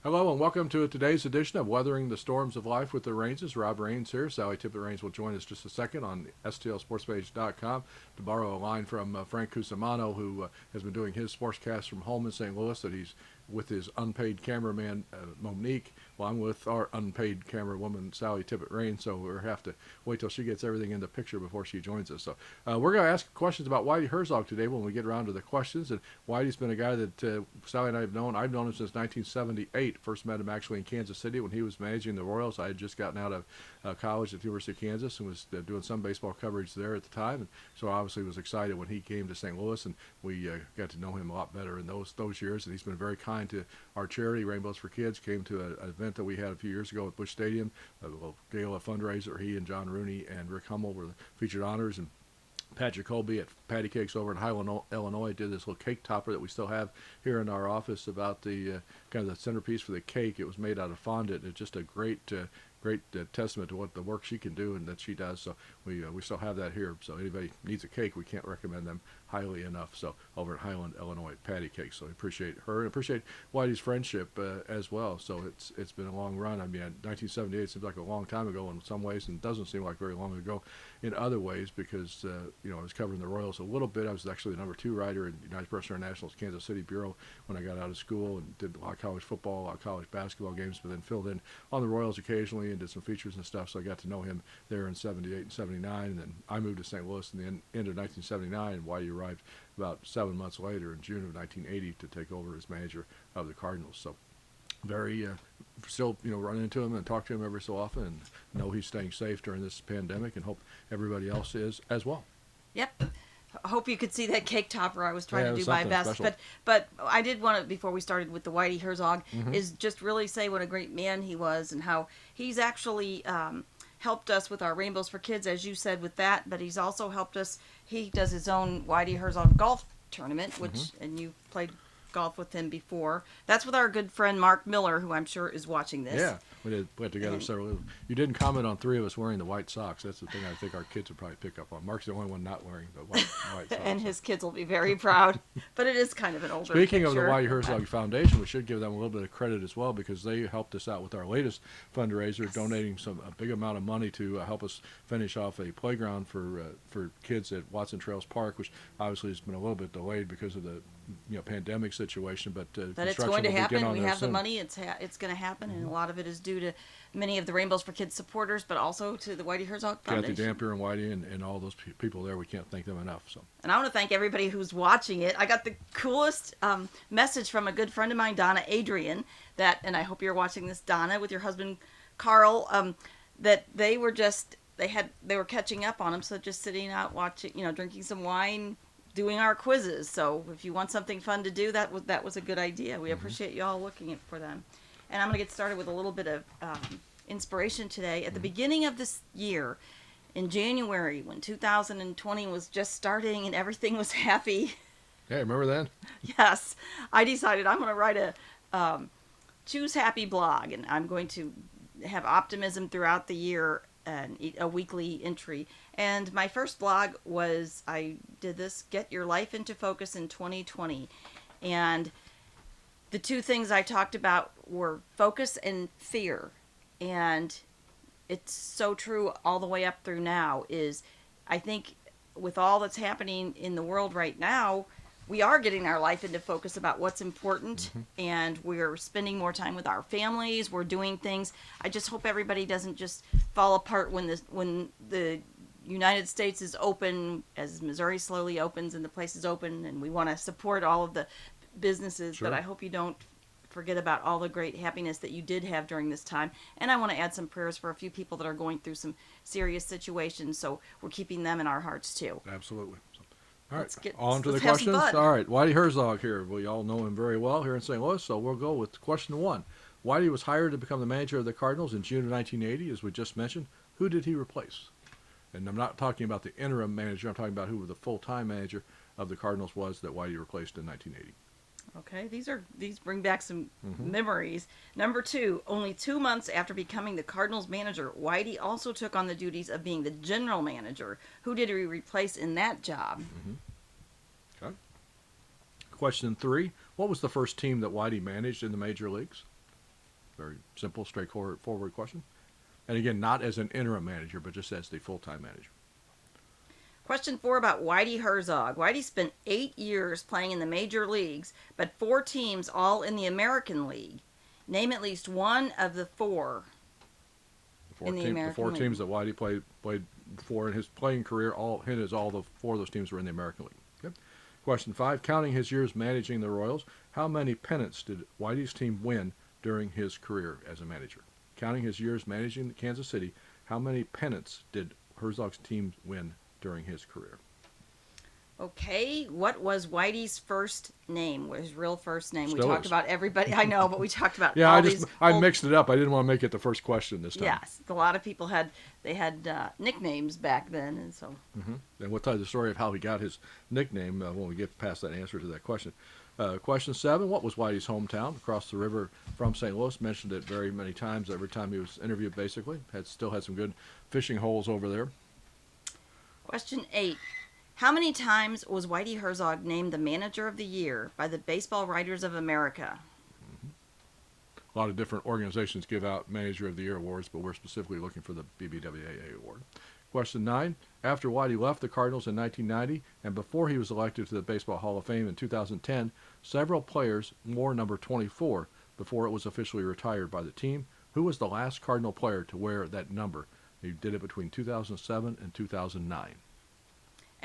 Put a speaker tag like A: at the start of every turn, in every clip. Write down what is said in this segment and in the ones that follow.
A: Hello and welcome to today's edition of Weathering the Storms of Life with the Rainses. Rob Rains here. Sally Tippett Rains will join us just a second on STLSportspage.com to borrow a line from Frank Cusimano, who has been doing his sportscast from home in St. Louis, that he's with his unpaid cameraman, Monique. Well, I'm with our unpaid camerawoman, Sally Tippett Rains, so we'll have to wait till she gets everything in the picture before she joins us. So we're going to ask questions about Whitey Herzog today when we get around to the questions. And Whitey's been a guy that Sally and I have known. I've known him since 1978. First met him actually in Kansas City when he was managing the Royals. I had just gotten out of college at the University of Kansas and was doing some baseball coverage there at the time. And so I obviously was excited when he came to St. Louis, and we got to know him a lot better in those years. And he's been very kind to our charity, Rainbows for Kids. Came to an event that we had a few years ago at Busch Stadium, a little gala fundraiser. He and John Rooney and Rick Hummel were the featured honors, and Pat Jacoby at Patty Cakes over in Highland, Illinois, did this little cake topper that we still have here in our office about the kind of the centerpiece for the cake. It was made out of fondant. It's just a great testament to what the work she can do and that she does. So we still have that here. So anybody needs a cake, we can't recommend them highly enough. So over at Highland, Illinois, Patty Cakes. So I appreciate her and appreciate Whitey's friendship as well. So it's been a long run. I mean, 1978 seems like a long time ago in some ways, and doesn't seem like very long ago in other ways, because I was covering the Royals a little bit. I was actually the number 2 writer in United Press International's Kansas City bureau when I got out of school, and did a lot of college football, a lot of college basketball games, but then filled in on the Royals occasionally and did some features and stuff. So I got to know him there in 78 and 79, and then I moved to St. Louis in the end of 1979, and Whitey arrived about 7 months later in June of 1980 to take over as manager of the Cardinals. So very still run into him and talk to him every so often, and know he's staying safe during this pandemic, and hope everybody else is as well.
B: Yep. I hope you could see that cake topper. I was trying to do my best,
A: special.
B: but I did want to, before we started with the Whitey Herzog,
A: Mm-hmm.
B: is just really say what a great man he was, and how he's actually helped us with our Rainbows for Kids, as you said, with that. But he's also helped us. He does his own Whitey Herzog golf tournament, which and you played golf with him before. That's with our good friend Mark Miller, who I'm sure is watching this.
A: Yeah, we put together several. You didn't comment on 3 of us wearing the white socks. That's the thing I think our kids would probably pick up on. Mark's the only one not wearing the white socks.
B: And his kids will be very proud. But it is kind of an older
A: Speaking
B: picture.
A: of the Whitey Herzog Foundation, we should give them a little bit of credit as well, because they helped us out with our latest fundraiser, donating a big amount of money to help us finish off a playground for kids at Watson Trails Park, which obviously has been a little bit delayed because of the pandemic situation, but
B: it's going to happen. We have
A: soon.
B: the money. It's going to happen, and a lot of it is due to many of the Rainbows for Kids supporters, but also to the Whitey Herzog Foundation.
A: Kathy Dampier and Whitey and all those people there. We can't thank them enough. So.
B: And I want to thank everybody who's watching it. I got the coolest message from a good friend of mine, Donna Adrian, and I hope you're watching this, Donna, with your husband Carl, that they were catching up on him, so just sitting out watching, drinking some wine, doing our quizzes. So if you want something fun to do, that was a good idea. We appreciate you all looking for them. And I'm going to get started with a little bit of inspiration today. At the beginning of this year, in January, when 2020 was just starting and everything was happy,
A: Hey, remember that?
B: yes, I decided I'm going to write a Choose Happy blog, and I'm going to have optimism throughout the year and a weekly entry. And my first blog was, I did this, Get Your Life into Focus in 2020. And the 2 things I talked about were focus and fear. And it's so true all the way up through now. Is I think with all that's happening in the world right now, we are getting our life into focus about what's important, and we're spending more time with our families. We're doing things. I just hope everybody doesn't just fall apart when the United States is open, as Missouri slowly opens and the places open, and we want to support all of the businesses.
A: Sure.
B: But I hope you don't forget about all the great happiness that you did have during this time. And I want to add some prayers for a few people that are going through some serious situations, so we're keeping them in our hearts too.
A: Absolutely. All right,
B: Let's
A: on to the
B: have some
A: questions.
B: fun.
A: All right, Whitey Herzog here. We all know him very well here in St. Louis, so we'll go with question 1. Whitey was hired to become the manager of the Cardinals in June of 1980, as we just mentioned. Who did he replace? And I'm not talking about the interim manager. I'm talking about who the full-time manager of the Cardinals was that Whitey replaced in 1980.
B: Okay, these bring back some memories. Number 2, only 2 months after becoming the Cardinals manager, Whitey also took on the duties of being the general manager. Who did he replace in that job?
A: Okay. Question 3, what was the first team that Whitey managed in the major leagues? Very simple, straightforward question. And again, not as an interim manager, but just as the full-time manager.
B: Question 4 about Whitey Herzog. Whitey spent 8 years playing in the major leagues, but 4 teams all in the American League. Name at least one of the 4 in the American
A: The four
B: League.
A: teams that Whitey played for in his playing career, all the 4 of those teams were in the American League. Okay. Question 5, counting his years managing the Royals, how many pennants did Whitey's team win during his career as a manager? Counting his years managing Kansas City, how many pennants did Herzog's team win during his career?
B: Okay, what was Whitey's first name? What his real first name?
A: Still
B: we talked
A: is.
B: about everybody. I know, but we talked about
A: Yeah,
B: all
A: I
B: these.
A: I mixed it up. I didn't want to make it the first question this time.
B: Yes, a lot of people had nicknames back then, and so.
A: And we'll tell you the story of how he got his nickname when we get past that answer to that question. Question 7, what was Whitey's hometown? Across the river from St. Louis. Mentioned it very many times every time he was interviewed, basically. Still had some good fishing holes over there.
B: Question 8. How many times was Whitey Herzog named the Manager of the Year by the Baseball Writers of America?
A: A lot of different organizations give out Manager of the Year awards, but we're specifically looking for the BBWAA award. Question 9. After Whitey left the Cardinals in 1990 and before he was elected to the Baseball Hall of Fame in 2010, several players wore number 24 before it was officially retired by the team. Who was the last Cardinal player to wear that number? He did it between 2007 and 2009.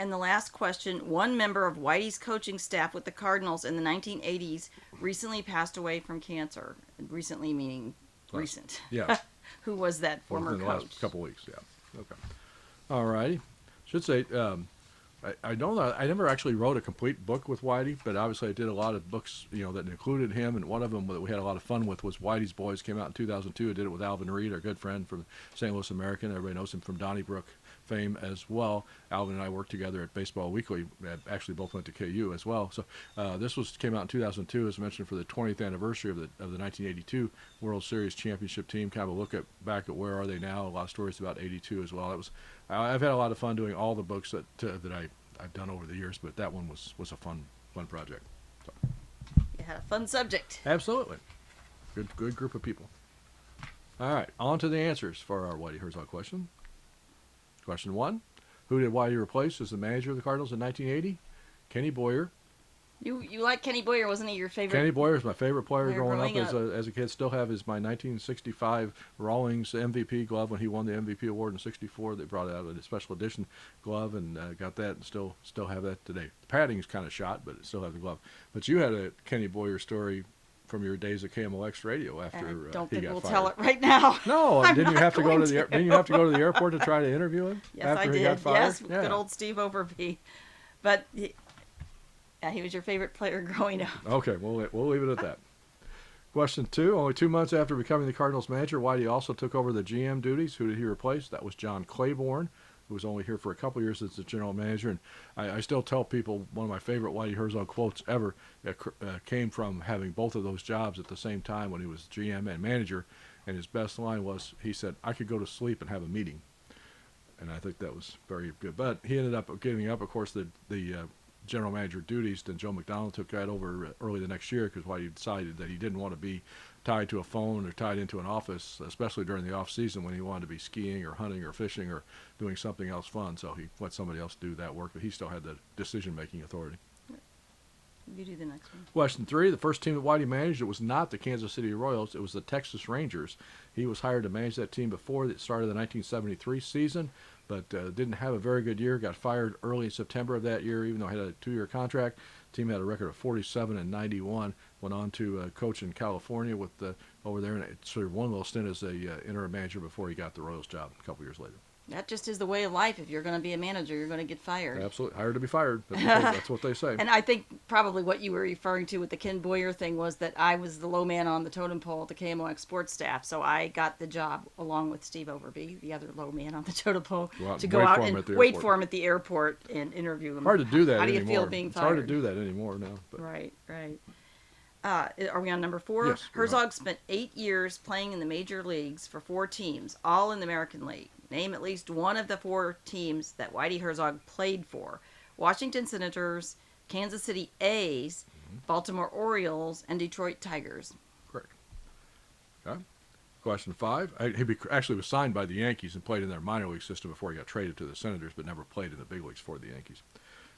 B: And the last question, one member of Whitey's coaching staff with the Cardinals in the 1980s recently passed away from cancer. Recently meaning recent.
A: Yes.
B: Who was that former
A: Within the
B: coach?
A: last couple weeks, yeah. Okay. All righty. Should say, I know that I never actually wrote a complete book with Whitey, but obviously I did a lot of books, that included him, and one of them that we had a lot of fun with was Whitey's Boys. Came out in 2002. I did it with Alvin Reed, our good friend from St. Louis American. Everybody knows him from Donnybrook fame as well. Alvin and I worked together at Baseball Weekly. Actually, both went to KU as well. So this came out in 2002, as mentioned, for the 20th anniversary of the 1982 World Series championship team. Kind of a look back at where are they now. A lot of stories about '82 as well. I've had a lot of fun doing all the books that I've done over the years, but that one was a fun project. So.
B: You had a fun subject.
A: Absolutely. Good group of people. All right, on to the answers for our Whitey Herzog question. Question 1, who did Whitey replace as the manager of the Cardinals in 1980? Kenny Boyer.
B: You like Kenny Boyer, wasn't he your favorite?
A: Kenny Boyer is my favorite player growing up
B: up.
A: as a kid. Still have my 1965 Rawlings MVP glove when he won the MVP award in '64. They brought out a special edition glove and got that, and still have that today. The padding is kind of shot, but it still has the glove. But you had a Kenny Boyer story from your days at KMOX radio after
B: I don't
A: he
B: think
A: got
B: we'll
A: fired.
B: tell it right now.
A: No,
B: I'm
A: didn't you
B: not
A: have to go
B: going
A: to the didn't you have to go to the airport to try to interview him
B: Yes,
A: after
B: I
A: he
B: did.
A: got fired?
B: Yes,
A: Yeah.
B: good old Steve Overby. But he was your favorite player growing up.
A: Okay, we'll leave it at that. Question 2, only 2 months after becoming the Cardinals manager, Whitey also took over the GM duties. Who did he replace? That was John Claiborne, who was only here for a couple years as the general manager. And I still tell people one of my favorite Whitey Herzog quotes ever came from having both of those jobs at the same time when he was GM and manager. And his best line was, he said, "I could go to sleep and have a meeting." And I think that was very good. But he ended up giving up, of course, the general manager duties. Then Joe McDonald took that over early the next year because Whitey decided that he didn't want to be tied to a phone or tied into an office, especially during the off season when he wanted to be skiing or hunting or fishing or doing something else fun. So he let somebody else do that work, but he still had the decision-making authority.
B: You do the next one.
A: Question 3, the first team that Whitey managed, it was not the Kansas City Royals, it was the Texas Rangers. He was hired to manage that team before the start of the 1973 season, but didn't have a very good year, got fired early in September of that year, even though he had a 2-year contract. The team had a record of 47 and 91, went on to coach in California with over there, and sort of one little stint as a interim manager before he got the Royals job a couple years later.
B: That just is the way of life. If you're going to be a manager, you're going to get fired.
A: Absolutely. Hired to be fired. That's what they say.
B: And I think probably what you were referring to with the Ken Boyer thing was that I was the low man on the totem pole at the KMOX sports staff, so I got the job along with Steve Overby, the other low man on the totem pole, to go out and wait for him at the airport and interview him.
A: Hard to do that
B: How do you
A: anymore.
B: feel being fired?
A: It's hard to do that anymore now. But.
B: Right. Are we on number 4?
A: Yes.
B: Herzog spent 8 years playing in the major leagues for 4 teams, all in the American League. Name at least one of the 4 teams that Whitey Herzog played for. Washington Senators, Kansas City A's, Baltimore Orioles, and Detroit Tigers.
A: Correct. Okay. Question 5. Actually was signed by the Yankees and played in their minor league system before he got traded to the Senators, but never played in the big leagues for the Yankees.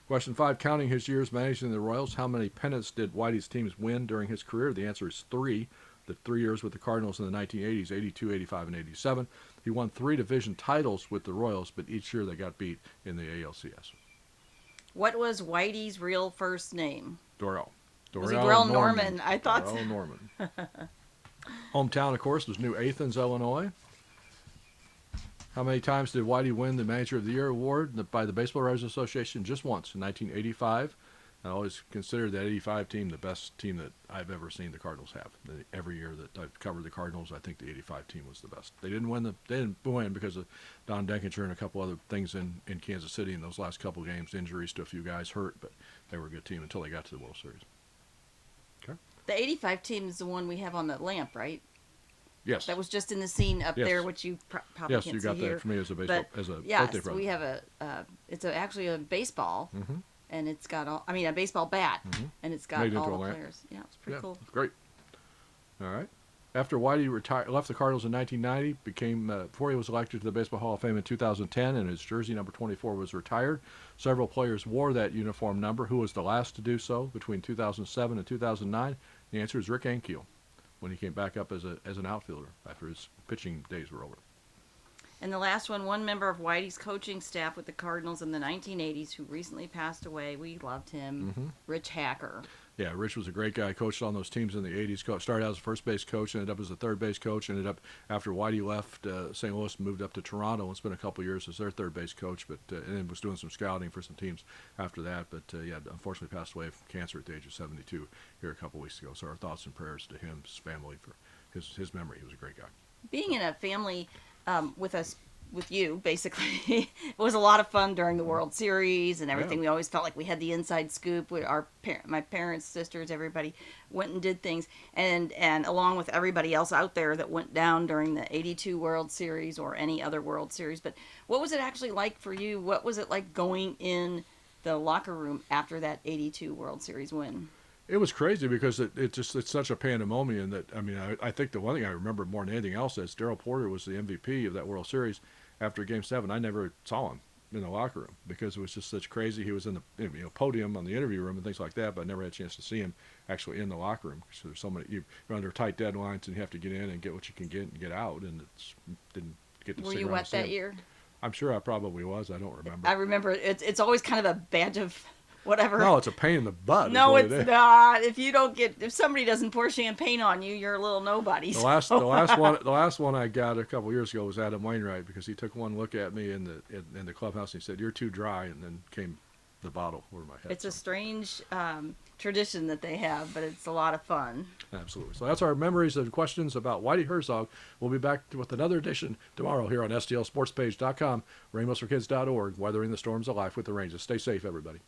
A: Question 5. Counting his years managing the Royals, how many pennants did Whitey's teams win during his career? The answer is 3. The 3 years with the Cardinals in the 1980s, 82, 85, and 87. He won 3 division titles with the Royals, but each year they got beat in the ALCS.
B: What was Whitey's real first name?
A: Darrell.
B: Was he Darrell Norman? I thought
A: Darrell Norman. Hometown, of course, was New Athens, Illinois. How many times did Whitey win the Manager of the Year award by the Baseball Writers Association? Just once, in 1985. I always considered that 85 team the best team that I've ever seen the Cardinals have. Every year that I've covered the Cardinals, I think the 85 team was the best. They didn't win because of Don Denkinger and a couple other things in Kansas City in those last couple games, injuries to a few guys hurt, but they were a good team until they got to the World Series. Okay.
B: The 85 team is the one we have on the lamp, right?
A: Yes.
B: That was just in the scene up
A: Yes.
B: there, which you probably
A: Yes,
B: can't
A: you
B: see
A: got
B: here.
A: that for me as a baseball
B: But,
A: as a
B: yes,
A: birthday present.
B: we have actually a baseball,
A: Mm-hmm.
B: and it's got a baseball bat,
A: Mhm.
B: and it's got
A: Made
B: all
A: into
B: the
A: a lamp.
B: players. Yeah, it's pretty cool.
A: It's great. All right. After Whitey left the Cardinals in 1990, before he was elected to the Baseball Hall of Fame in 2010, and his jersey number 24 was retired. Several players wore that uniform number. Who was the last to do so between 2007 and 2009? The answer is Rick Ankiel, when he came back up as an outfielder after his pitching days were over.
B: And the last one member of Whitey's coaching staff with the Cardinals in the 1980s who recently passed away. We loved him,
A: Mm-hmm.
B: Rich Hacker.
A: Yeah, Rich was a great guy. Coached on those teams in the 80s. Started out as a first base coach, ended up as a third base coach. Ended up, after Whitey left St. Louis, moved up to Toronto and spent a couple years as their third base coach, but and then was doing some scouting for some teams after that. But unfortunately passed away from cancer at the age of 72 here a couple weeks ago. So our thoughts and prayers to him, his family, for his memory. He was a great guy.
B: Being in a family with you, basically, it was a lot of fun during the World Series and everything.
A: Yeah.
B: We always felt like we had the inside scoop. My parents, sisters, everybody went and did things, and along with everybody else out there that went down during the '82 World Series or any other World Series. But what was it actually like for you? What was it like going in the locker room after that '82 World Series win?
A: It was crazy because it's such a pandemonium that, I think the one thing I remember more than anything else is Darrell Porter was the MVP of that World Series after Game 7. I never saw him in the locker room because it was just such crazy. He was in the podium on the interview room and things like that, but I never had a chance to see him actually in the locker room because there's so many, you're under tight deadlines and you have to get in and get what you can get and get out, and didn't get to
B: Were
A: sit
B: you
A: around
B: wet
A: and see
B: that
A: him.
B: year?
A: I'm sure I probably was. I don't remember.
B: I remember it's always kind of a badge of whatever.
A: No, it's a pain in the butt.
B: No,
A: is what
B: it's
A: it is.
B: not. If somebody doesn't pour champagne on you, you're a little nobody.
A: The last one I got a couple years ago was Adam Wainwright, because he took one look at me in the clubhouse and he said, "You're too dry," and then came the bottle over my head.
B: It's a strange tradition that they have, but it's a lot of fun.
A: Absolutely. So that's our memories and questions about Whitey Herzog. We'll be back with another edition tomorrow here on STLSportsPage.com, RainbowsForKids.org, weathering the storms of life with the Rangers. Stay safe, everybody.